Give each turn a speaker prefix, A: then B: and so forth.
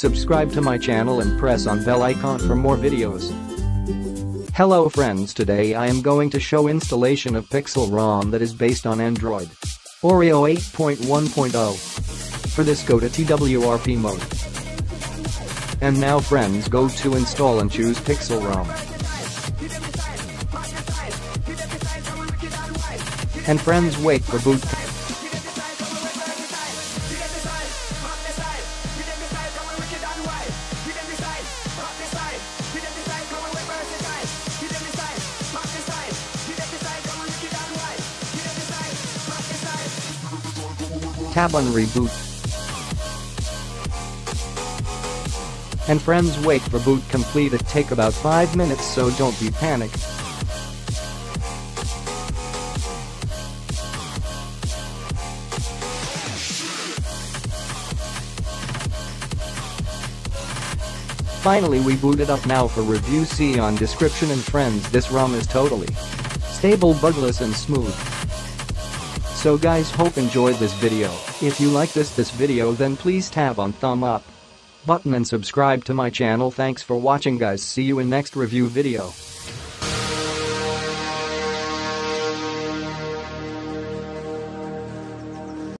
A: Subscribe to my channel and press on bell icon for more videos. Hello friends, today I am going to show installation of Pixel ROM that is based on Android Oreo 8.1.0. For this, go to TWRP mode. And now friends, go to install and choose Pixel ROM. And friends, wait for boot. Tab on reboot. And friends, wait for boot complete. It take about 5 minutes, so don't be panicked. Finally, we booted up. Now for review, see on description. And friends, this ROM is totally stable, bugless and smooth. So guys, hope enjoyed this video. If you like this video, then please tap on thumb up button and subscribe to my channel. Thanks for watching guys, see you in next review video.